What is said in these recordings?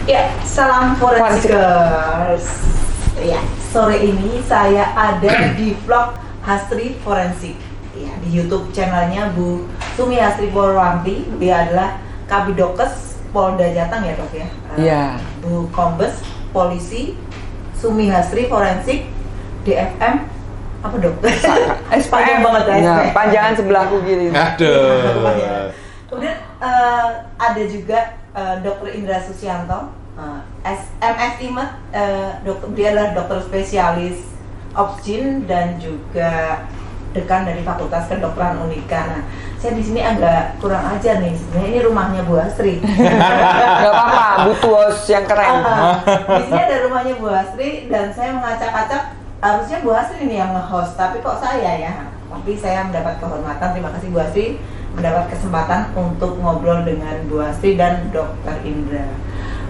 Ya, salam forensikers. Ya, sore ini saya ada di vlog Hastri Forensik. Ya, di YouTube channelnya Bu Sumi Hastri Purwanti. Dia adalah Kabidokes Polda Jateng ya dok ya. Iya. Bu Kombes Polisi Sumi Hastri Forensik DFM apa dok? SPM banget ya. Nah, panjangan sebelahku gini. Aduh. Kemudian ada juga Dr. Indra Susianto, MSI dokter, dia adalah dokter spesialis Obgyn dan juga dekan dari Fakultas Kedokteran Unika. Nah, saya di sini agak kurang ajar nih. Sebenarnya ini rumahnya Bu Hastri. Gak apa-apa, butuh host yang keren. Di sini ada rumahnya Bu Hastri dan saya mengacak-acak harusnya Bu Hastri ini yang nge-host, tapi kok saya ya. Tapi saya mendapat kehormatan, terima kasih Bu Hastri mendapat kesempatan untuk ngobrol dengan Bu Hastri dan Dr. Indra.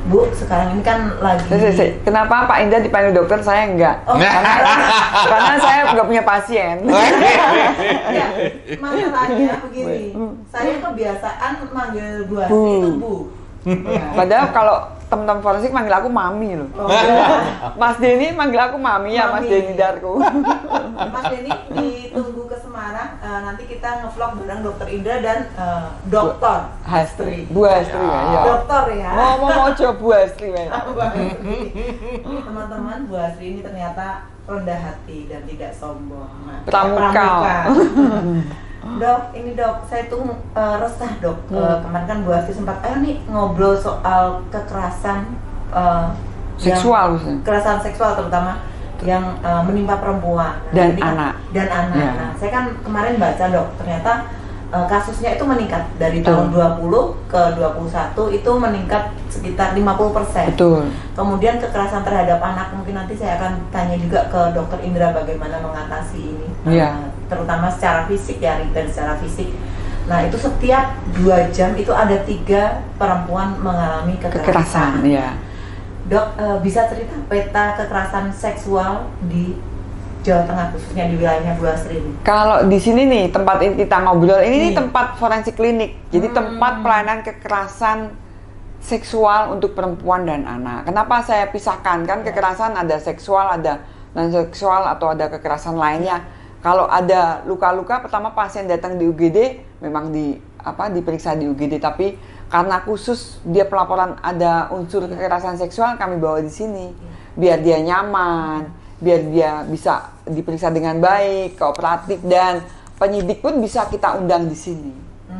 Bu, sekarang ini kan lagi... Kenapa Pak Indra dipanggil dokter, saya enggak? Oh. Karena saya nggak punya pasien. Ya, masalahnya begini, saya kebiasaan manggil Bu Hastri itu Bu. Ya. Padahal kalau teman-teman forensik manggil aku Mami loh. Oh, ya. Mas Denny manggil aku Mami ya, Mas Mami. Denny Darko. Mas Denny ditunggu ke Semarang, nanti kita ngevlog bareng Dr. Indra dan Dr. Hastri. Bu Hastri ya. Dokter ya. Mau coba Bu Hastri ya. Teman-teman, Bu Hastri ini ternyata rendah hati dan tidak sombong. Nah, Pramuka. Dok, ini dok, saya tuh resah dok. Kemarin kan Bu Hastri sempat, ayo nih ngobrol soal kekerasan Seksual maksudnya. kekerasan seksual terutama yang menimpa perempuan Dan Jadi kan- anak. dan anak. Ya. Nah, saya kan kemarin baca dok, ternyata kasusnya itu meningkat dari Betul. tahun 20 ke 21 itu meningkat sekitar 50%. Betul. Kemudian kekerasan terhadap anak, mungkin nanti saya akan tanya juga ke Dr. Indra bagaimana mengatasi ini, Iya. terutama secara fisik ya, dan secara fisik. Nah itu setiap 2 jam itu ada 3 perempuan mengalami Kekerasan, ya. Dok, bisa cerita peta kekerasan seksual di Jawa Tengah khususnya di wilayahnya Bu Hastri ini? Kalau di sini nih tempat ini kita ngobrol ini Iya. tempat forensik klinik. Jadi tempat pelayanan kekerasan seksual untuk perempuan dan anak. Kenapa saya pisahkan? Kan kekerasan ada seksual, ada non seksual atau ada kekerasan lainnya. Kalau ada luka-luka, pertama pasien datang di UGD memang diperiksa di UGD, tapi karena khusus dia pelaporan ada unsur kekerasan seksual, kami bawa di sini biar dia nyaman, biar dia bisa diperiksa dengan baik, kooperatif, dan penyidik pun bisa kita undang di sini.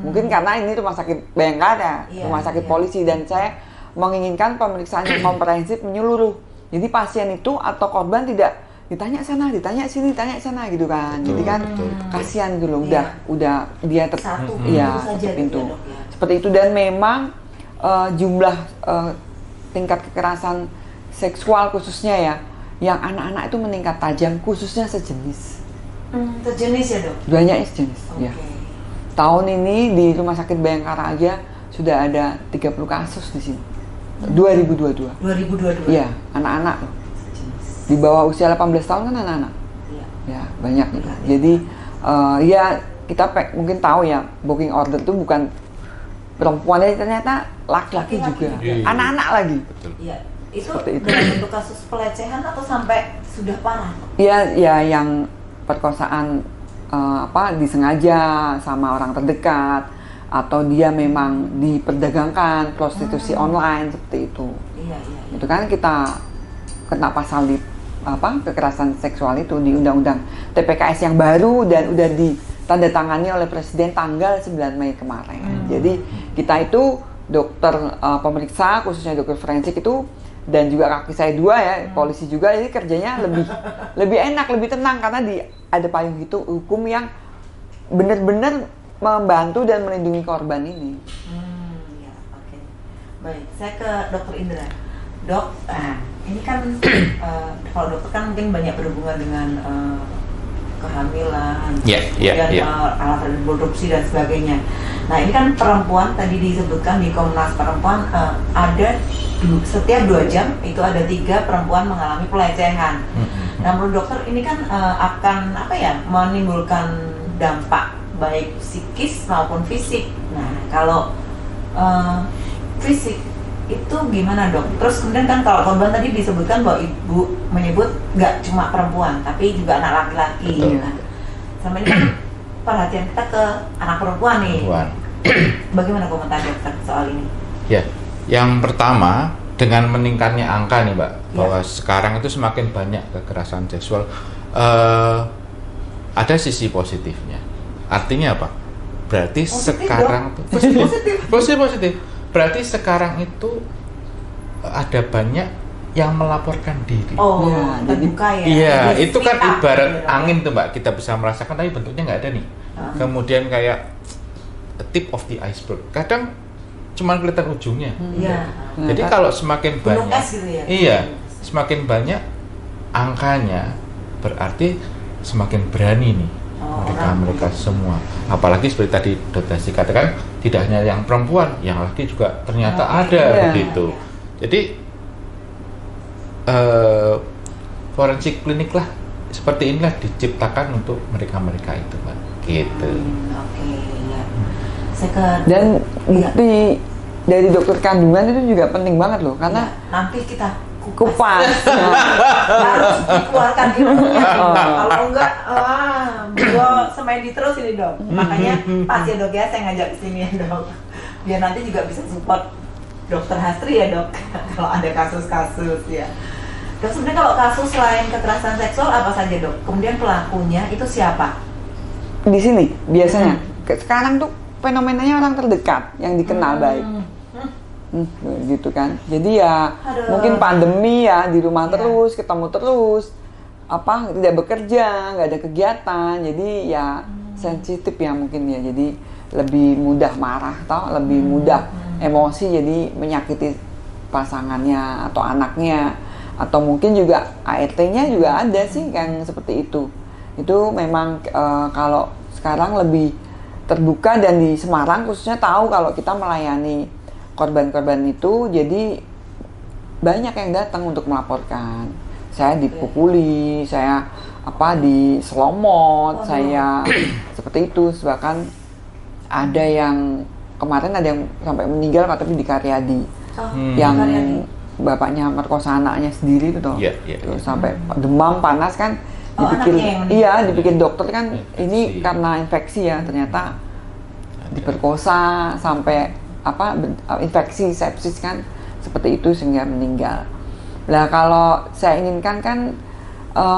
Mungkin karena ini rumah sakit Bayangkara, Iya, rumah sakit iya. polisi, dan saya menginginkan pemeriksaan yang komprehensif menyeluruh. Jadi pasien itu atau korban tidak ditanya sana, ditanya sini, ditanya sana gitu kan. Betul, Jadi kan betul. kasihan gitu loh, Iya. udah dia Satu iya, pintu saja satu pintu. gitu ya, dok, ya. Seperti itu, dan memang jumlah tingkat kekerasan seksual khususnya ya, yang anak-anak itu meningkat tajam, khususnya sejenis. Sejenis ya dok? Banyak sejenis, Oke. ya. Tahun ini di Rumah Sakit Bayangkara aja sudah ada 30 kasus di sini. 2022. 2022? Iya, anak-anak loh. Sejenis. Di bawah usia 18 tahun kan anak-anak. Iya. Ya, banyak gitu. Jadi ya kita mungkin tahu ya, booking order itu bukan perempuan, ternyata laki-laki Laki-laki juga. juga. Anak-anak lagi. Betul. Iya. Itu Seperti itu. dalam bentuk kasus pelecehan atau sampai sudah parah? Iya, ya yang perkosaan disengaja sama orang terdekat, atau dia memang diperdagangkan prostitusi online seperti itu. Iya, iya. Itu kan kita kena pasal di kekerasan seksual itu di Undang-Undang TPKS yang baru dan udah ditandatangani oleh Presiden tanggal 9 Mei kemarin. Jadi kita itu dokter pemeriksa, khususnya dokter forensik itu, dan juga kaki saya 2 ya, polisi juga, jadi kerjanya lebih enak, lebih tenang karena ada payung itu hukum yang benar-benar membantu dan melindungi korban ini. Ya, oke. Baik, saya ke Dr. Indra. Dok, ini kan kalau dokter kan mungkin banyak berhubungan dengan kehamilan, kemudian alat reproduksi dan sebagainya. Nah ini kan perempuan, tadi disebutkan di Komnas Perempuan ada setiap 2 jam itu ada 3 perempuan mengalami pelecehan. Nah menurut dokter ini kan akan menimbulkan dampak baik psikis maupun fisik. Nah kalau fisik Itu gimana dok? Terus kemudian kan kalau korban tadi disebutkan bahwa ibu menyebut nggak cuma perempuan tapi juga anak laki-laki. Betul. Kan? Selama ini kan perhatian kita ke anak perempuan nih. Perempuan. Bagaimana komentar dokter soal ini? Ya, yang pertama dengan meningkatnya angka nih Mbak, Ya. bahwa sekarang itu semakin banyak kekerasan seksual, ada sisi positifnya. Artinya apa? Berarti Positif sekarang dong. positif. Positif. Berarti sekarang itu ada banyak yang melaporkan diri. Oh, Ya, terbuka ya. Iya, Jadi itu kan speak up, ibarat gitu, Dok. angin tuh Mbak, kita bisa merasakan tapi bentuknya nggak ada nih. Kemudian kayak tip of the iceberg. Kadang cuma kelihatan ujungnya. Iya. Nah, Jadi kalau semakin Gunung banyak, es gitu ya. iya, semakin banyak angkanya, berarti semakin berani nih Oh, mereka semua. Apalagi seperti tadi Dokter Desi katakan, tidak hanya yang perempuan, yang laki juga ternyata Oh, ada iya. begitu. Jadi forensik klinik lah seperti inilah diciptakan untuk mereka itu, Mbak. Gitu. Oke, iya. Saya ke Dan Iya. bukti dari dokter kandungan itu juga penting banget loh, karena Iya, nanti kita kupas. Nah, harus dikeluarkan ilmunya. Oh. Kalau enggak, beliau semain terus ini dok. Makanya pas ya dok ya, saya ngajak kesini ya dok. Biar nanti juga bisa support dokter Hastri ya dok. Kalau ada kasus-kasus ya. Dok, sebenarnya kalau kasus selain kekerasan seksual apa saja dok? Kemudian pelakunya itu siapa? di sini biasanya sekarang tuh fenomenanya orang terdekat yang dikenal baik. Gitu kan. Jadi ya Aduh. mungkin pandemi ya di rumah Iya. terus, ketemu terus, apa tidak bekerja, nggak ada kegiatan, jadi ya sensitif ya mungkin ya, jadi lebih mudah marah atau lebih mudah emosi, jadi menyakiti pasangannya atau anaknya, atau mungkin juga ART-nya juga ada sih yang seperti itu. Itu memang kalau sekarang lebih terbuka, dan di Semarang khususnya tahu kalau kita melayani korban-korban itu, jadi banyak yang datang untuk melaporkan. Saya dipukuli, saya diselomot, saya seperti itu. Bahkan ada yang kemarin ada yang sampai meninggal tapi di Karyadi, yang Karyadi. bapaknya merkosa anaknya sendiri itu toh. Iya, iya, Terus iya. sampai demam panas kan, Oh, dipikir anaknya yang meninggal. iya dipikir dokter kan ini Infeksi. karena infeksi ya, ternyata diperkosa sampai infeksi sepsis kan, seperti itu sehingga meninggal. Nah kalau saya inginkan kan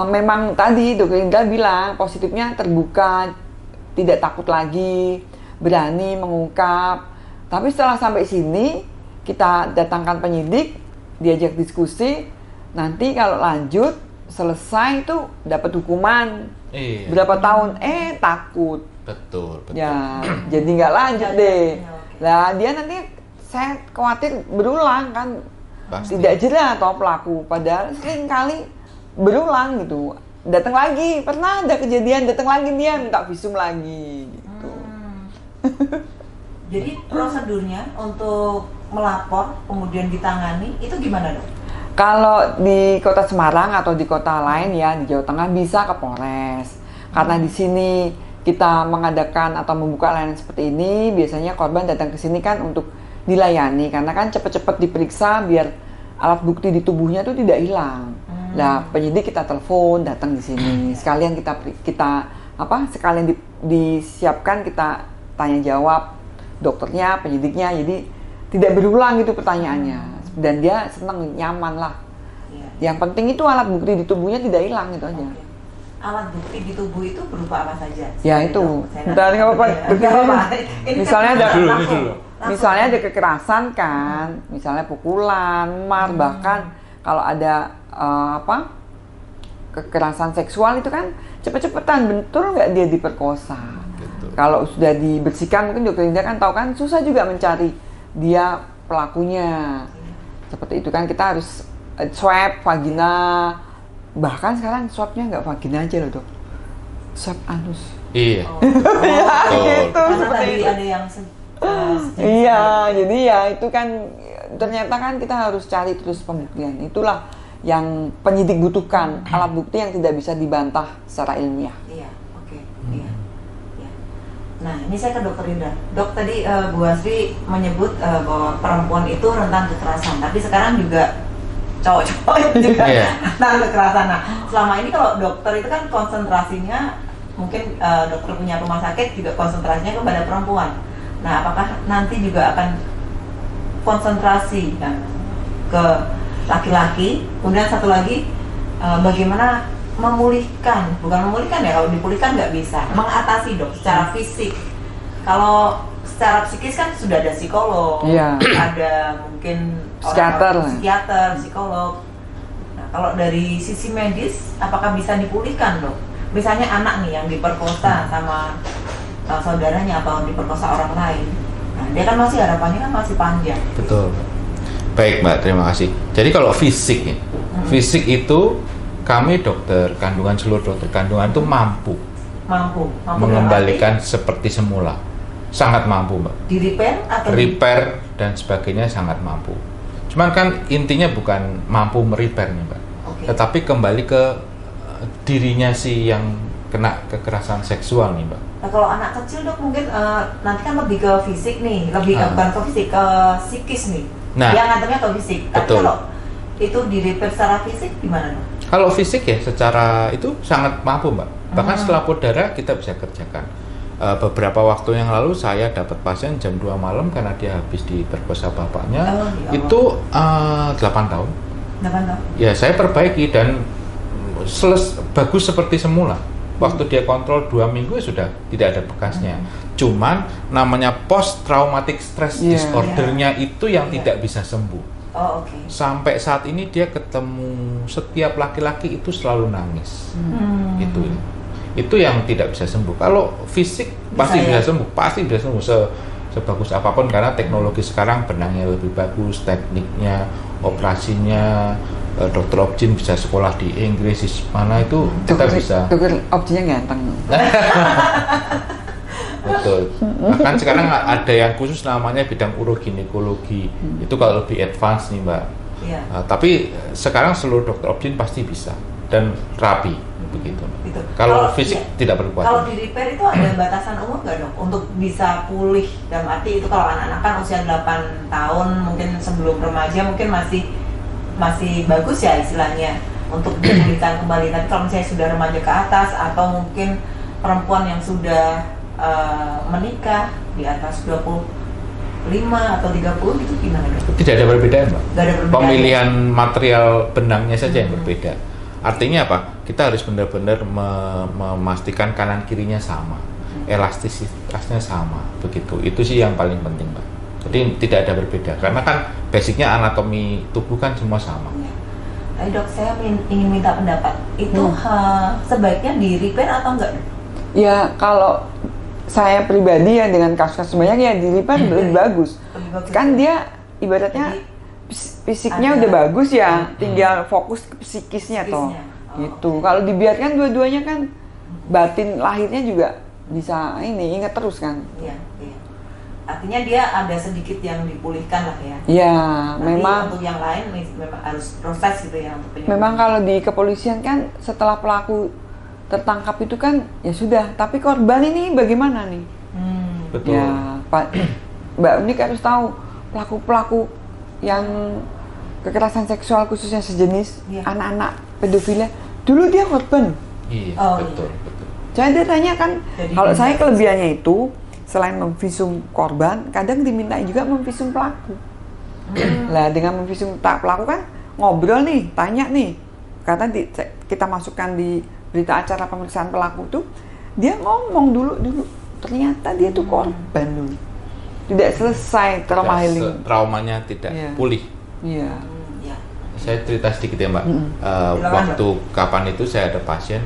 memang tadi Dokter Indra bilang positifnya terbuka, tidak takut lagi, berani mengungkap. Tapi setelah sampai sini kita datangkan penyidik, diajak diskusi, nanti kalau lanjut selesai itu dapat hukuman Iya. berapa tahun, takut. Betul. Ya, jadi nggak lanjut deh. Ya, oke. Lah dia nanti saya khawatir berulang kan, Pasti. tidak jelas atau pelaku. Padahal sering kali berulang gitu. Datang lagi, pernah ada kejadian datang lagi dia minta visum lagi gitu. Jadi prosedurnya untuk melapor kemudian ditangani itu gimana dok? Kalau di Kota Semarang atau di kota lain ya di Jawa Tengah bisa ke Polres. Karena di sini kita mengadakan atau membuka layanan seperti ini, biasanya korban datang ke sini kan untuk dilayani, karena kan cepat-cepat diperiksa biar alat bukti di tubuhnya itu tidak hilang. Nah, penyidik kita telepon datang di sini. Sekalian sekalian disiapkan, kita tanya jawab dokternya, penyidiknya, jadi tidak berulang gitu pertanyaannya. Dan dia senang, nyaman lah. Iya. Yang penting itu alat bukti di tubuhnya tidak hilang gitu aja. Oke. Alat bukti di tubuh itu berupa apa saja? Ya Sorry, itu. dok, saya Bentar, nggak apa-apa. Nggak apa-apa. Ini Misalnya kan ada- langsung. Misalnya ada kekerasan kan, misalnya pukulan, bahkan kalau ada kekerasan seksual itu kan cepet-cepetan, betul nggak dia diperkosa. Betul. Kalau sudah dibersihkan, mungkin Dokter Indah kan tahu kan susah juga mencari dia pelakunya. Seperti itu kan, kita harus swab vagina, bahkan sekarang swabnya nggak vagina aja loh dok, swab anus. Iya. Oh, Gitu, karena seperti tadi itu. ada yang Iya, jadi ya itu kan ternyata kan kita harus cari terus pembuktian. Itulah yang penyidik butuhkan, alat bukti yang tidak bisa dibantah secara ilmiah. Iya, oke. Iya. Iya. Nah, ini saya ke Dokter Indra. Dok, tadi Bu Asri menyebut bahwa perempuan itu rentan kekerasan, tapi sekarang juga cowok-cowok juga rentan kekerasan. Nah, selama ini kalau dokter itu kan konsentrasinya mungkin dokter punya rumah sakit juga konsentrasinya kepada perempuan. Nah, apakah nanti juga akan konsentrasi ke laki-laki? Kemudian satu lagi, bagaimana bukan memulihkan ya, kalau dipulihkan nggak bisa, mengatasi dok secara fisik. Kalau secara psikis kan sudah ada psikolog, ada mungkin psikiater, psikolog. Nah, kalau dari sisi medis, apakah bisa dipulihkan dok? Misalnya anak nih yang diperkosa sama saudaranya atau diperkosa orang lain, nah dia kan masih harapannya kan masih panjang. Betul. Baik Mbak, terima kasih. Jadi kalau fisik ya, fisik itu kami dokter kandungan, seluruh dokter kandungan itu mampu mengembalikan seperti semula, sangat mampu Mbak. Di repair atau repair dan sebagainya sangat mampu. Cuman kan intinya bukan mampu merepair nih Mbak, tetapi kembali ke dirinya si yang kena kekerasan seksual nih Mbak. Nah, kalau anak kecil dok mungkin nanti kan lebih ke fisik nih, bukan ke fisik, ke psikis nih. Nah, yang nganternya ke fisik. Tapi betul. kalau itu di repair secara fisik gimana dok? Kalau fisik ya secara itu sangat mampu Mbak. Bahkan setelah darah kita bisa kerjakan. Beberapa waktu yang lalu saya dapat pasien jam 2 malam karena dia habis diperkosa bapaknya. Itu 8 tahun. 8 tahun. Ya saya perbaiki dan bagus seperti semula. Waktu dia kontrol 2 minggu sudah tidak ada bekasnya. Cuman namanya post traumatic stress disordernya itu yang tidak bisa sembuh. Sampai saat ini dia ketemu setiap laki-laki itu selalu nangis. Itu yang tidak bisa sembuh. Kalau fisik pasti bisa sembuh, pasti bisa sembuh sebagus apapun karena teknologi sekarang benangnya lebih bagus, tekniknya, operasinya. Dokter Objin bisa sekolah di Inggris, di mana itu kita bisa. Dokter Objinnya ganteng. Betul. Bahkan sekarang ada yang khusus namanya bidang uroginekologi. Itu kalau lebih advance nih Mbak. Tapi sekarang seluruh dokter Objin pasti bisa dan rapi begitu. Kalau fisik tidak berkuat. Kalau di repair itu ada batasan umur nggak dok untuk bisa pulih? Dalam arti itu kalau anak-anak kan usia 8 tahun mungkin sebelum remaja mungkin masih bagus ya istilahnya untuk dipulihkan kembali. Tapi kalau misalnya sudah remaja ke atas atau mungkin perempuan yang sudah menikah di atas 25 atau 30 gitu gimana dok? Tidak ada perbedaan Mbak. Tidak ada perbedaan. Pemilihan material benangnya saja yang berbeda. Artinya apa? Kita harus benar-benar memastikan kanan kirinya sama, elastisitasnya sama, begitu. Itu sih yang paling penting Mbak. Jadi tidak ada berbeda karena kan basicnya anatomi tubuh kan semua sama. Dok, saya ingin minta pendapat. Itu sebaiknya di repair atau enggak? Ya kalau saya pribadi ya dengan kasus-kasus banyak ya di repair lebih bagus. Kan dia ibaratnya fisiknya udah bagus ya, tinggal fokus ke psikisnya toh. Gitu. Kalau dibiarkan dua-duanya kan batin lahirnya juga bisa ingat terus kan. Iya. Artinya dia ada sedikit yang dipulihkan lah ya. Iya, memang untuk yang lain memang harus proses gitu ya untuk penyembuhan. Memang kalau di kepolisian kan setelah pelaku tertangkap itu kan ya sudah, tapi korban ini bagaimana nih? Betul. Ya, Mbak Unik harus tahu pelaku-pelaku yang kekerasan seksual khususnya sejenis anak-anak pedofilia dulu dia korban. Iya, betul. Saya tanya kan, kalau saya kelebihannya itu selain memvisum korban, kadang dimintai juga memvisum pelaku. Lah dengan memvisum pelaku kan ngobrol nih, tanya nih. Karena kita masukkan di berita acara pemeriksaan pelaku tuh, dia ngomong dulu. Ternyata dia tuh korban dulu. Tidak selesai trauma healing. Traumanya tidak pulih. Iya. Saya cerita sedikit ya Mbak. Waktu kapan itu saya ada pasien,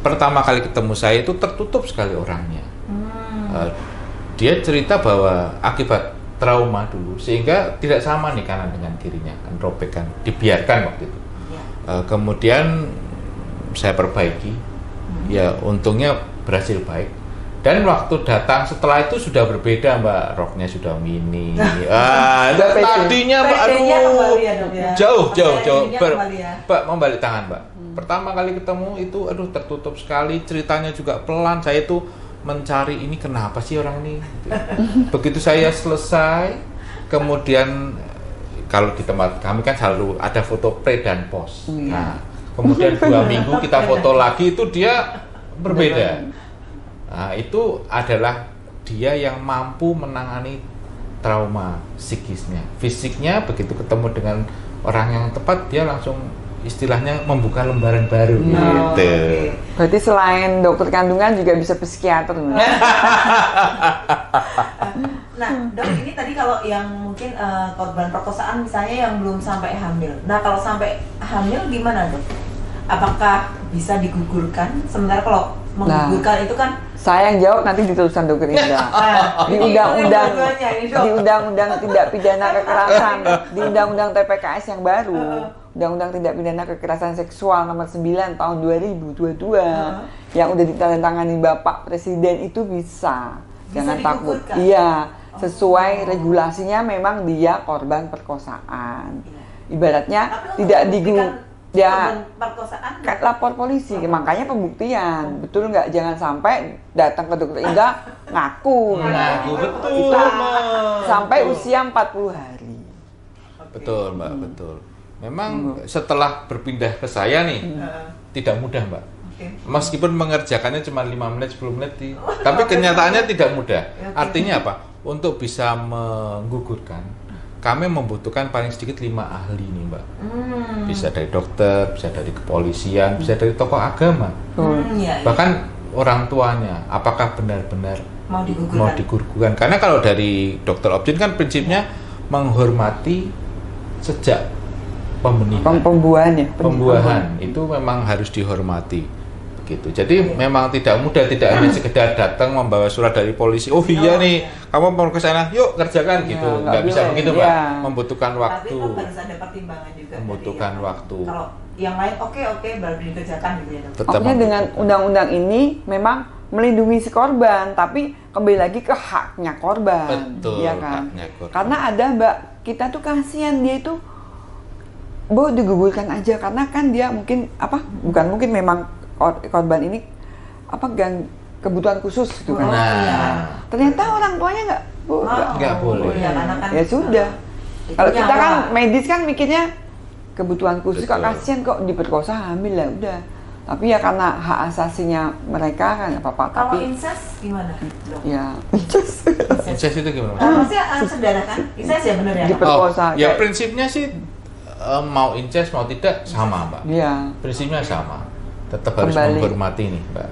pertama kali ketemu saya itu tertutup sekali orangnya. Dia cerita bahwa akibat trauma dulu sehingga tidak sama nih kanan dengan kirinya, kan robek kan, dibiarkan waktu itu. Kemudian saya perbaiki, ya untungnya berhasil baik. Dan waktu datang setelah itu sudah berbeda Mbak, roknya sudah mini. Tadinya Mbak, aduh, jauh. Mbak mau balik tangan Mbak. Pertama kali ketemu itu, tertutup sekali, ceritanya juga pelan. Saya itu mencari ini kenapa sih orang ini. Gitu. Begitu saya selesai, kemudian kalau di tempat kami kan selalu ada foto pre dan post. Nah, kemudian 2 minggu kita foto lagi itu dia berbeda. Nah, itu adalah dia yang mampu menangani trauma psikisnya. Fisiknya begitu ketemu dengan orang yang tepat, dia langsung istilahnya membuka lembaran baru gitu. Berarti selain dokter kandungan juga bisa psikiater. Nah, dok, ini tadi kalau yang mungkin korban perkosaan misalnya yang belum sampai hamil. Nah, kalau sampai hamil gimana, dok? Apakah bisa digugurkan? Sementara kalau menggugurkan itu kan saya yang jawab nanti di tulisan dokter Indah. Di undang-undang tindak pidana kekerasan, di undang-undang TPKS yang baru, undang-undang tindak pidana kekerasan seksual nomor 9 tahun 2022 yang udah ditandatangani Bapak Presiden itu bisa jangan takut. Iya, sesuai regulasinya memang dia korban perkosaan. Ibaratnya tidak ya perkosaan kan lapor polisi, makanya pembuktian. Betul nggak? Jangan sampai datang ke dokter Indah ngaku. Betul, sampai usia 40 hari. Betul, Mbak, betul. Memang setelah berpindah ke saya nih, tidak mudah, Mbak. Meskipun mengerjakannya cuma 5 menit, 10 menit, tapi kenyataannya tidak mudah. Artinya apa? Untuk bisa menggugurkan, kami membutuhkan paling sedikit 5 ahli nih, Mbak. Bisa dari dokter, bisa dari kepolisian, bisa dari tokoh agama. Bahkan orang tuanya, apakah benar-benar mau digugurkan? Karena kalau dari dokter Objin kan prinsipnya menghormati sejak pembuahan itu memang harus dihormati. Gitu. Jadi memang tidak mudah, tidak hanya sekedar datang membawa surat dari polisi. Oh iya nih, kamu mau ke sana, yuk kerjakan gitu. Nggak bisa begitu, Pak. Membutuhkan waktu. Tapi itu harus ada pertimbangan juga. Membutuhkan waktu. Kalau yang lain oke baru dikerjakan gitu ya, dok. Oke, dengan undang-undang ini memang melindungi si korban, tapi kembali lagi ke haknya korban. Betul, ya kan? haknya korban. Karena ada Mbak, kita tuh kasihan dia itu digugurkan aja karena kan dia mungkin memang korban ini kebutuhan khusus gitu kan. Ternyata orang tuanya nggak boleh. Ya sudah. Kalau kita kan medis kan mikirnya kebutuhan khusus, kok kasihan kok diperkosa hamil lah udah. Tapi ya karena hak asasinya mereka kan nggak apa-apa. Kalau tapi incest gimana? Ya incest itu gimana? Maksudnya saudara kan? Incest ya benar ya? Diperkosa. Ya prinsipnya sih mau incest mau tidak sama, Mbak. Iya. Prinsipnya sama. Tetap harus menghormati nih, Mbak.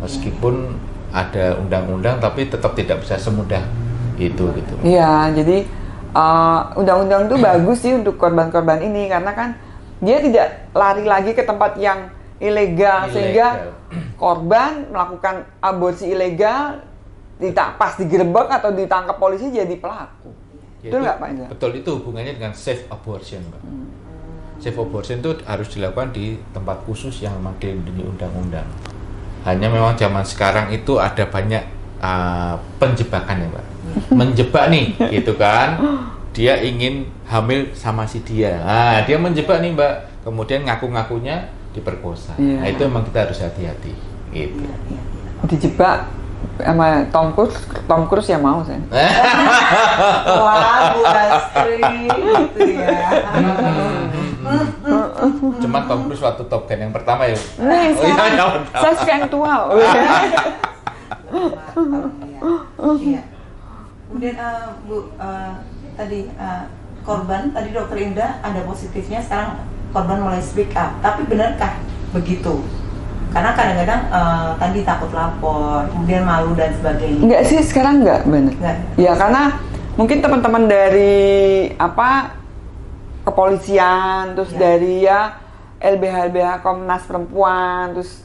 Meskipun ada undang-undang tapi tetap tidak bisa semudah itu gitu. Iya, jadi undang-undang itu bagus sih untuk korban-korban ini karena kan dia tidak lari lagi ke tempat yang ilegal. Sehingga korban melakukan aborsi ilegal pas digerebek atau ditangkap polisi jadi pelaku. Betul nggak, Pak Indra? Betul, itu hubungannya dengan safe abortion, Mbak. Safe abortion itu harus dilakukan di tempat khusus yang memang dilindungi undang-undang. Hanya memang zaman sekarang itu ada banyak penjebakan ya, Mbak. Menjebak nih, gitu kan. Dia ingin hamil sama si dia. Nah, dia menjebak nih, Mbak. Kemudian ngaku-ngakunya diperkosa. Nah, itu memang kita harus hati-hati. Gitu. Dijebak sama Tom Cruise ya mau saya. Wah, Bu Astri gitu ya. Cuma Tom Cruise waktu Top Gun yang pertama ya. Saya suka yang tua. Iya. Kemudian Bu, tadi korban, tadi Dokter Indah ada positifnya, sekarang korban mulai speak up. Tapi benarkah begitu? Karena kadang-kadang tadi takut lapor, kemudian malu dan sebagainya. Enggak sih, sekarang enggak benar. Ya karena mungkin teman-teman dari kepolisian, terus dari LBH Komnas Perempuan, terus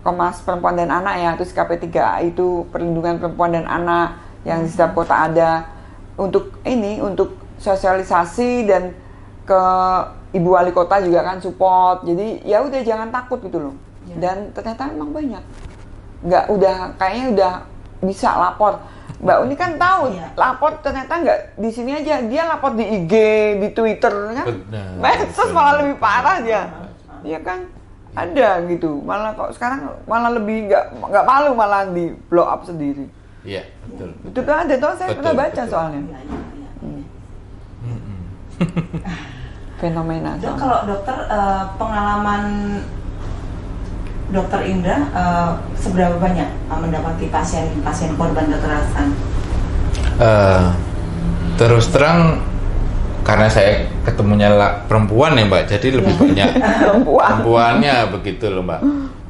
Komnas Perempuan dan Anak ya, terus KP3A itu perlindungan perempuan dan anak yang di setiap kota ada untuk sosialisasi dan ke Ibu Wali Kota juga kan support. Jadi ya udah jangan takut gitu loh. Dan ternyata emang banyak. Kayaknya udah bisa lapor. Mbak Uni kan tahu lapor ternyata nggak di sini aja, dia lapor di IG, di Twitter kan. Medsos malah lebih parah dia. Iya kan? Ada gitu. Malah kok sekarang malah lebih nggak malu malah di blow up sendiri. Iya, betul. Itu tuh ada tuh, saya Betul, pernah baca betul. soalnya. Iya, iya, iya. Mm-mm. Fenomena. Dok, kalau dokter pengalaman Dokter Indra seberapa banyak mendapati pasien korban kekerasan? Terus terang karena saya ketemunya perempuan ya Mbak, jadi lebih banyak perempuannya begitu loh Mbak.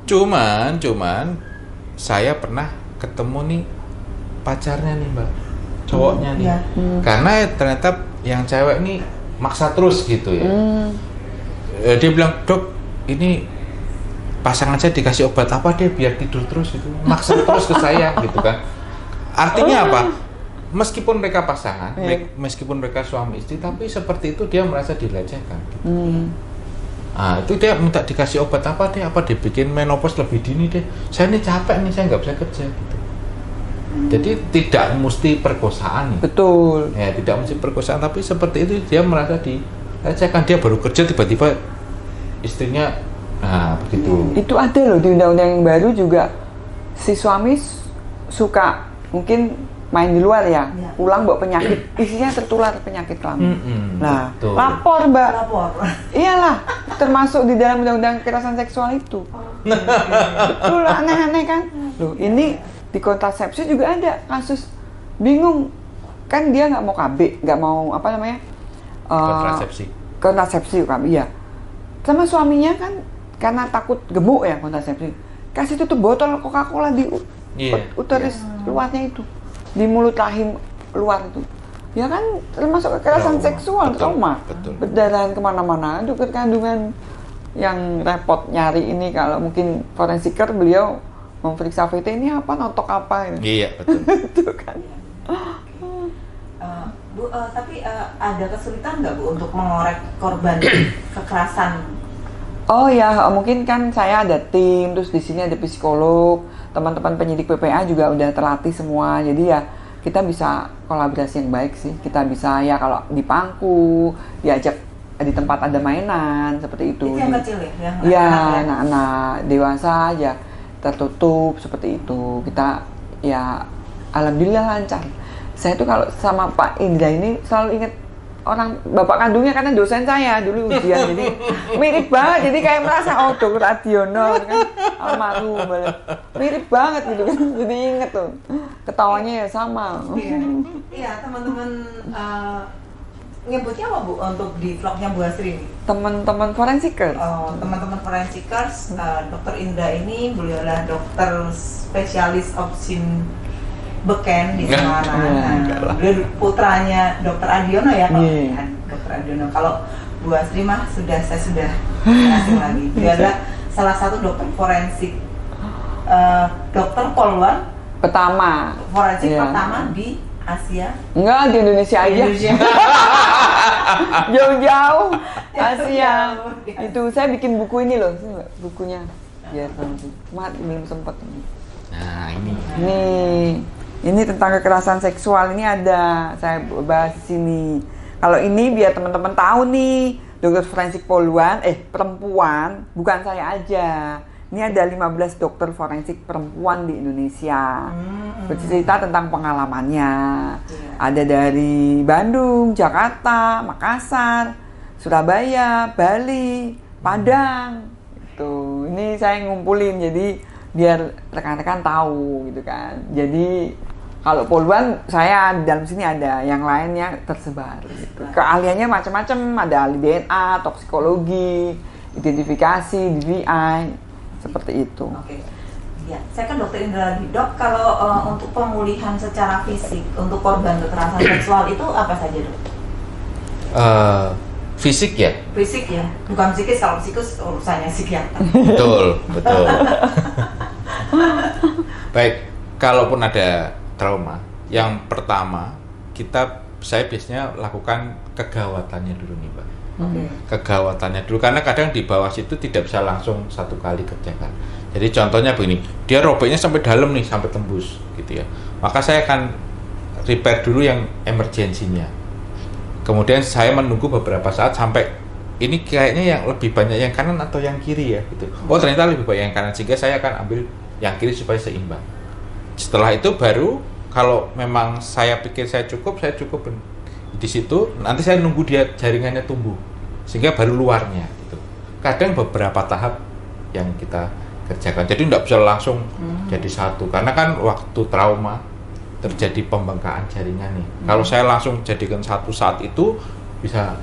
Cuman saya pernah ketemu nih pacarnya nih Mbak, cowoknya nih. Iya. Karena ternyata yang cewek nih maksa terus gitu ya. Dia bilang, "Dok, ini pasangan saya dikasih obat apa deh biar tidur terus itu, maksa terus ke saya gitu kan." Artinya apa? Meskipun mereka pasangan, meskipun mereka suami istri, tapi seperti itu dia merasa dilecehkan. Gitu. Nah, itu dia minta dikasih obat apa deh, apa dibikin menopause lebih dini deh. Saya ini capek nih, saya nggak bisa kerja gitu. Jadi tidak mesti perkosaan. Betul. Ya, tidak mesti perkosaan, tapi seperti itu dia merasa dilecehkan. Dia baru kerja tiba-tiba istrinya, nah begitu. Itu ada loh di undang-undang yang baru juga, si suami suka mungkin main di luar ya, pulang bawa penyakit, isinya tertular penyakit kelamin. Nah, betul. lapor Mbak. Lapor. Iyalah, termasuk di dalam undang-undang kekerasan seksual itu. Betul, aneh-aneh kan? Loh, ini di kontrasepsi juga ada kasus bingung. Kan dia nggak mau KB, nggak mau apa namanya? Kontrasepsi KB, iya. Sama suaminya kan karena takut gemuk ya kontrasepsi. Kasih tutup botol Coca-Cola di uterus luarnya itu. Di mulut rahim luar itu, ya kan termasuk kekerasan seksual, trauma, berdarahan kemana-mana. Itu kandungan yang repot nyari ini, kalau mungkin forensiker beliau memeriksa VT ini apa, notok apa ini. Iya, betul. Itu kan. Bu, tapi ada kesulitan nggak Bu untuk mengorek korban kekerasan? Oh ya, mungkin kan saya ada tim, terus di sini ada psikolog, teman-teman penyidik PPA juga udah terlatih semua, jadi ya kita bisa kolaborasi yang baik sih. Kita bisa ya kalau di pangku, diajak di tempat ada mainan seperti itu. Itu yang kecil ya? Iya, anak-anak dewasa aja tertutup seperti itu. Kita ya alhamdulillah lancar. Saya tuh kalau sama Pak Indra ini selalu ingat orang bapak kandungnya, karena dosen saya dulu ujian, jadi mirip banget, jadi kayak merasa oh Dokter Adiono kan almarhum, mirip banget gitu kan, jadi inget tuh ketawanya ya sama. Iya, teman-teman nyebutnya apa Bu untuk di vlognya Bu Asri ini? Teman-teman forensikers. Oh, teman-teman forensikers, Dokter Indra ini beliau adalah dokter spesialis obstin Beken di Semarang. Beliau putranya Dokter Adiono ya, Dokter Adiono. Kalau Bu Asri mah saya sudah asing lagi. Dia adalah salah satu dokter forensik, dokter poluan Pertama. Forensik pertama di Asia. Enggak, di Indonesia aja. Jauh-jauh Asia. Itu saya bikin buku ini loh, bukunya. Ya, cuma belum sempat. Nah, ini. Ini tentang kekerasan seksual ini ada, saya bahas di sini. Kalau ini biar teman-teman tahu nih, dokter forensik poluan, perempuan, bukan saya aja. Ini ada 15 dokter forensik perempuan di Indonesia. Bercerita tentang pengalamannya. Ada dari Bandung, Jakarta, Makassar, Surabaya, Bali, Padang. Itu. Ini saya ngumpulin jadi biar rekan-rekan tahu gitu kan. Jadi kalau poluan saya di dalam sini ada, yang lainnya tersebar gitu. Keahliannya macam-macam, ada ahli DNA, toksikologi, identifikasi, DVI, seperti itu. Oke. Ya, saya kan Dokter Indra lagi. Dok, kalau untuk pemulihan secara fisik untuk korban kekerasan seksual itu apa saja, Dok? Fisik ya? Fisik ya, bukan psikis. Kalau psikus urusannya psikiater. Betul. Baik, kalaupun ada trauma, yang pertama saya biasanya lakukan kegawatannya dulu nih Mbak. Kegawatannya dulu, karena kadang di bawah situ tidak bisa langsung satu kali kerjakan. Jadi contohnya begini, dia robeknya sampai dalam nih, sampai tembus gitu ya. Maka saya akan repair dulu yang emergensinya. Kemudian saya menunggu beberapa saat sampai ini kayaknya yang lebih banyak yang kanan atau yang kiri ya gitu. Oh ternyata lebih banyak yang kanan, sehingga saya akan ambil yang kiri supaya seimbang. Setelah itu baru kalau memang saya pikir saya cukup di situ, nanti saya nunggu dia jaringannya tumbuh sehingga baru luarnya gitu. Kadang beberapa tahap yang kita kerjakan, jadi tidak bisa langsung jadi satu, karena kan waktu trauma terjadi pembengkakan jaringan nih. Kalau saya langsung jadikan satu saat itu bisa,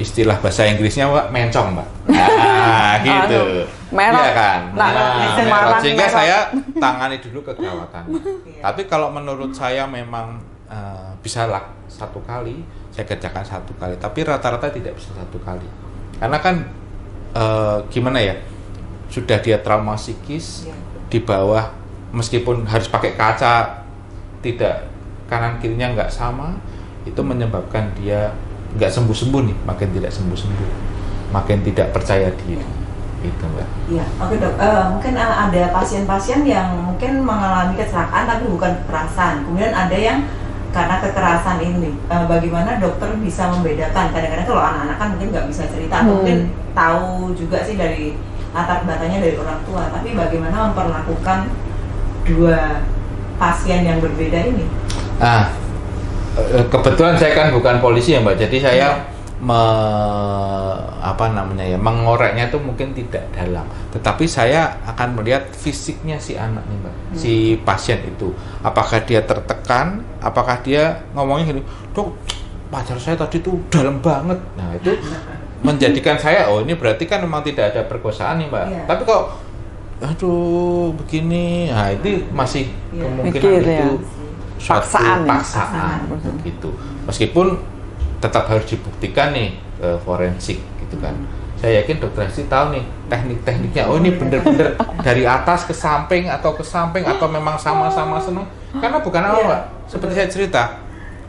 istilah bahasa Inggrisnya Mbak, mencong Mbak. Nah, gitu. Merah. Iya kan? Semarang, sehingga merah. saya tangani dulu kegawatan. Tapi kalau menurut saya memang bisa satu kali, saya kerjakan satu kali. Tapi rata-rata tidak bisa satu kali. Karena kan gimana ya? Sudah dia trauma psikis di bawah, meskipun harus pakai kaca, tidak kanan kirinya nggak sama, itu menyebabkan dia nggak sembuh-sembuh nih, makin tidak sembuh-sembuh, makin tidak percaya diri, gitu Mbak. Iya, oke dok. Mungkin ada pasien-pasien yang mungkin mengalami kecelakaan tapi bukan kekerasan. Kemudian ada yang karena kekerasan ini. Bagaimana dokter bisa membedakan? Kadang-kadang kalau anak-anak kan mungkin nggak bisa cerita, mungkin tahu juga sih dari latar belakangnya dari orang tua. Tapi bagaimana memperlakukan dua pasien yang berbeda ini? Kebetulan saya kan bukan polisi ya Mbak, jadi saya mengoreknya itu mungkin tidak dalam, tetapi saya akan melihat fisiknya si anak nih Mbak, si pasien itu, apakah dia tertekan, apakah dia ngomongnya gini, dok pacar saya tadi tuh dalam banget, nah itu menjadikan saya, oh ini berarti kan memang tidak ada perkosaan nih Mbak, tapi kok aduh begini, nah itu masih kemungkinan itu suatu paksaan gitu. Meskipun tetap harus dibuktikan nih forensik gitu kan. Saya yakin dokter Hesti tahu nih teknik-tekniknya. Oh ini bener-bener dari atas ke samping atau memang sama-sama senang. Karena bukan apa Mbak, seperti saya cerita,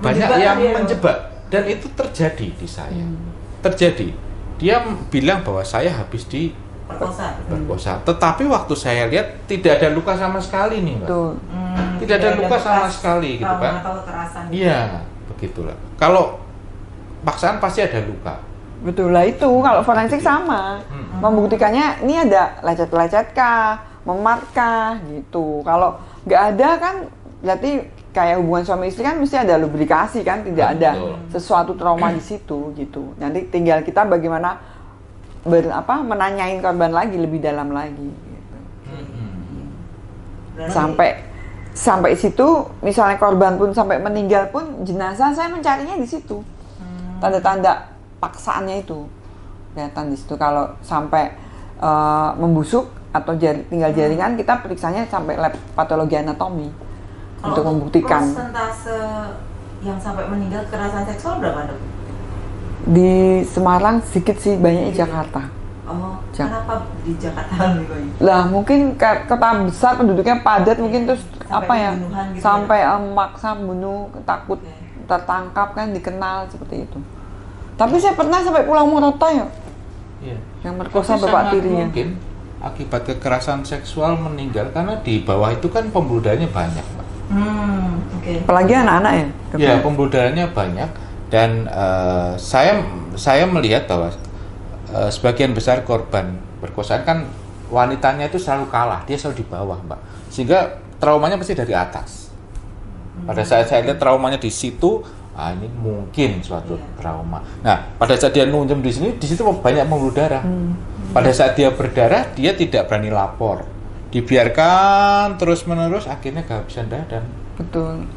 banyak yang menjebak dan itu terjadi di saya. Terjadi. Dia bilang bahwa saya habis perkosa. Tetapi waktu saya lihat tidak ada luka sama sekali nih Mbak. Tidak ada luka sama sekali gitu kan. Iya, begitulah. Kalau paksaan pasti ada luka. Betul lah itu, kalau forensik sama. Membuktikannya ini ada lecet-lecet kah, memar kah gitu. Kalau nggak ada kan berarti kayak hubungan suami istri kan mesti ada lubrikasi kan, tidak ada sesuatu trauma di situ gitu. Nanti tinggal kita bagaimana menanyain korban lagi lebih dalam lagi gitu. Sampai situ, misalnya korban pun sampai meninggal pun jenazah saya mencarinya di situ. Tanda-tanda paksaannya itu kelihatan di situ. Kalau sampai membusuk atau tinggal jaringan, kita periksanya sampai lab patologi anatomi untuk membuktikan. Persentase yang sampai meninggal kekerasan seksual berapa dok? Di Semarang sedikit sih, banyaknya Jakarta. Oh, kenapa di Jakarta lebih banyak? Lah mungkin kota besar penduduknya padat, mungkin terus sampai gitu sampai maksa bunuh, takut tertangkap kan, dikenal seperti itu. Tapi saya pernah sampai Pulau Morotai ya. Iya. Yang merkosa bapak tirinya. Mungkin akibat kekerasan seksual meninggal karena di bawah itu kan pembuluh darahnya banyak, Mbak. Apalagi anak-anak ya. Iya, pembuluh darahnya banyak dan saya melihat bahwa sebagian besar korban perkosaan kan wanitanya itu selalu kalah, dia selalu di bawah Mbak, sehingga traumanya pasti dari atas. Pada saat saya lihat traumanya di situ, ini mungkin suatu trauma. Nah, pada saat dia nunjem di situ banyak pembuluh darah. Pada saat dia berdarah, dia tidak berani lapor, dibiarkan terus-menerus, akhirnya kehabisan darah dan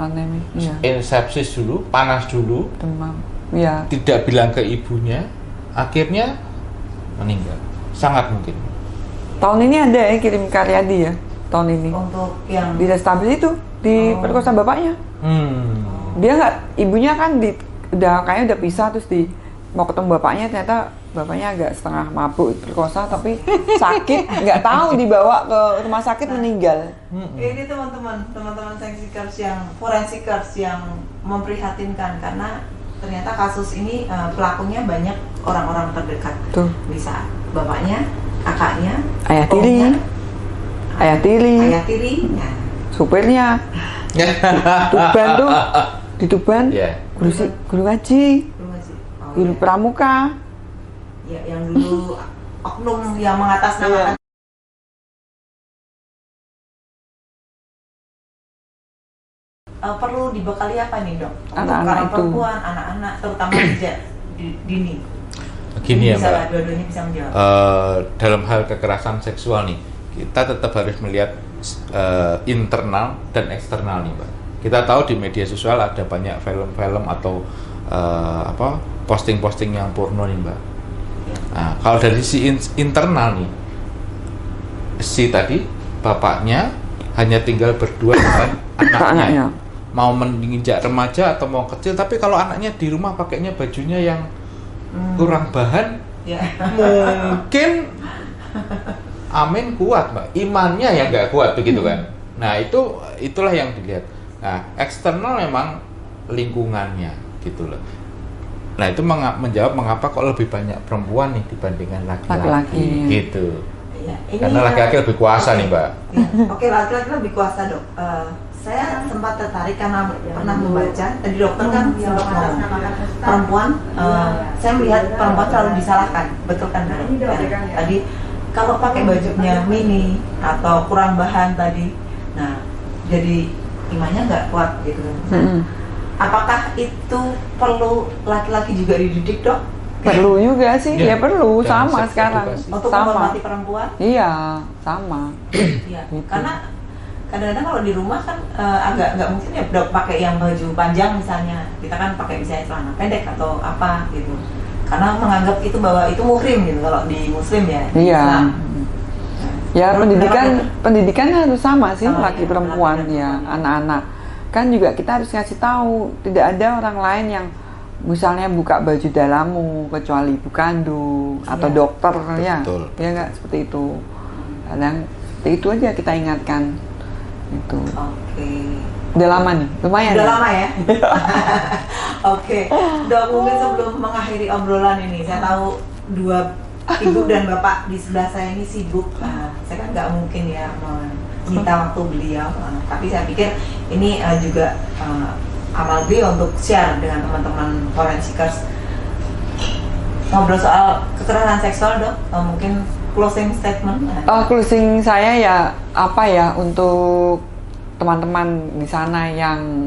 anemi. Sepsis dulu, panas dulu, demam. Iya. Tidak bilang ke ibunya, akhirnya meninggal. Sangat mungkin. Tahun ini ada ya kirim Karyadi ya, tahun ini. Untuk yang di Restabes itu, di perkosa bapaknya. Dia nggak, ibunya kan kayaknya udah pisah, terus mau ketemu bapaknya, ternyata bapaknya agak setengah mabuk perkosa, tapi sakit, nggak tahu, dibawa ke rumah sakit meninggal. Ini teman-teman seksikers yang forensikers yang memprihatinkan karena ternyata kasus ini pelakunya banyak orang-orang terdekat. Bisa bapaknya, kakaknya, ayah tiri, supirnya, Tuban tuh, di Tuban, guru ngaji, guru pramuka, Ya, yang dulu oknum yang mengatasnamakan. Perlu dibekali apa nih, Dok? Untuk Anak-anak para itu. perempuan, anak-anak, terutama sejak dini. Gini ya, Bisa Mbak. dua-duanya bisa menjawab. Dalam hal kekerasan seksual nih, kita tetap harus melihat internal dan eksternal nih, Mbak. Kita tahu di media sosial ada banyak film-film atau posting-posting yang porno nih, Mbak. Nah, kalau dari si internal nih, si tadi bapaknya hanya tinggal berdua dengan anaknya. Mau menginjak remaja atau mau kecil, tapi kalau anaknya di rumah pakainya bajunya yang kurang bahan, Ya. mungkin amin kuat, Mbak. Imannya yang nggak kuat begitu kan. Nah, itulah yang dilihat. Nah, eksternal memang lingkungannya gitu loh. Nah, itu menjawab mengapa kok lebih banyak perempuan nih dibandingkan laki-laki gitu. Ya, ini Karena laki-laki lebih kuasa nih, Mbak. Ya. Oke, laki-laki lebih kuasa, Dok. Saya sempat tertarik karena pernah membaca, tadi dokter kan sempat ngomong perempuan, saya melihat perempuan selalu disalahkan, betul kan, Dok? Ya, tadi kalau pakai bajunya mini atau kurang bahan tadi, nah jadi imannya nggak kuat gitu. Apakah itu perlu laki-laki juga dididik, Dok? Perlu juga sih, ya perlu, Dan sama seks sekarang. edukasi. Untuk Sama. menghormati perempuan? Iya, sama. Iya, Gitu. karena kadang-kadang kalau di rumah kan agak nggak mungkin ya Dok, pakai yang baju panjang misalnya, kita kan pakai misalnya celana pendek atau apa gitu, karena menganggap itu bahwa itu muhrim gitu kalau di Muslim ya. Iya. Islam. Ya, Menurut pendidikan harus sama sih, Sama laki ya, perempuan laki dan ya, perempuan. anak-anak. Kan juga kita harus ngasih tahu, tidak ada orang lain yang misalnya buka baju dalammu kecuali ibu kandung atau Iya. dokter ya. Betul. Ya enggak seperti itu. Kadang itu aja kita ingatkan. Itu. Oke. Udah lama nih, lumayan. Udah ya? lama ya. Oke, Dok, mungkin sebelum mengakhiri obrolan ini, saya tahu dua ibu dan bapak di sebelah saya ini sibuk. Saya kan nggak mungkin ya menyita waktu beliau, tapi saya pikir ini juga amal beliau untuk share dengan teman-teman forensikers. Ngobrol soal kekerasan seksual, Dok, mungkin closing statement. Closing saya ya apa ya, untuk teman-teman di sana yang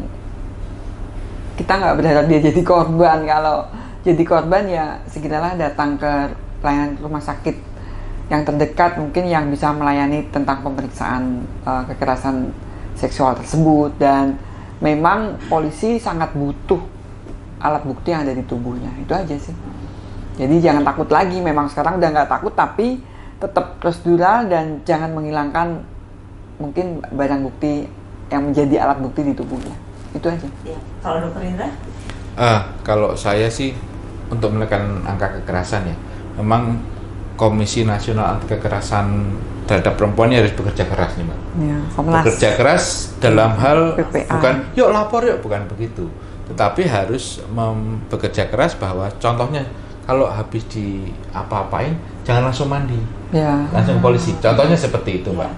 kita nggak berharap dia jadi korban. Kalau jadi korban ya segeralah datang ke pelayanan rumah sakit yang terdekat mungkin yang bisa melayani tentang pemeriksaan kekerasan seksual tersebut. Dan memang polisi sangat butuh alat bukti yang ada di tubuhnya, itu aja sih. Jadi jangan takut lagi, memang sekarang udah nggak takut, tapi tetap prosedural dan jangan menghilangkan mungkin barang bukti yang menjadi alat bukti di tubuhnya. Itu aja. Ya. Kalau Dokter Indra? Kalau saya sih untuk menekan angka kekerasan ya, memang Komisi Nasional Anti Kekerasan Terhadap Perempuan ini harus bekerja keras nih, Mbak. Ya, Komnas. Bekerja keras dalam hal PPA. bukan yuk lapor yuk, bukan begitu, tetapi harus bekerja keras bahwa contohnya kalau habis di apa-apain jangan langsung mandi, Ya. langsung polisi. Contohnya seperti itu, Mbak. Ya.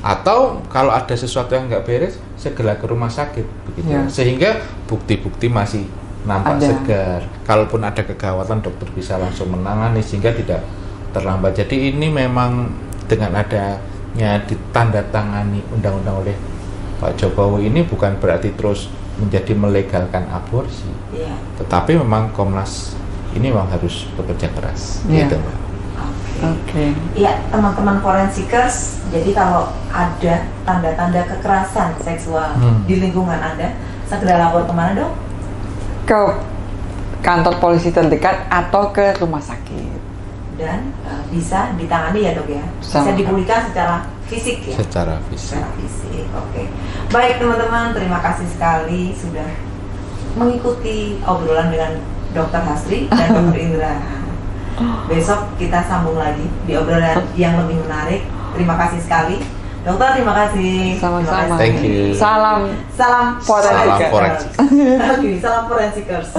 Atau kalau ada sesuatu yang nggak beres, segera ke rumah sakit, begitu. Ya. Sehingga bukti-bukti masih nampak Ada. segar. Kalaupun ada kegawatan, dokter bisa langsung menangani sehingga tidak terlambat. Jadi ini memang dengan adanya ditandatangani undang-undang oleh Pak Jokowi ini bukan berarti terus menjadi melegalkan aborsi, Iya. tetapi memang Komnas ini memang harus bekerja keras. Iya. Gitu, Mbak. Oke. Iya, teman-teman forensikers, jadi kalau ada tanda-tanda kekerasan seksual di lingkungan Anda, segera lapor kemana, Dok? Ke kantor polisi terdekat atau ke rumah sakit. Dan bisa ditangani ya, Dok ya? Bisa Sama. dipulihkan secara fisik ya? Secara fisik. Secara fisik, oke. Baik teman-teman, terima kasih sekali sudah mengikuti obrolan dengan Dr. Hasri dan Dr. Indra. Besok kita sambung lagi di obrolan yang lebih menarik. Terima kasih sekali, Dokter. Terima kasih. Sama-sama. Terima kasih. Thank you. Salam Salam Forensik. Salam forensik. Salam forensikers.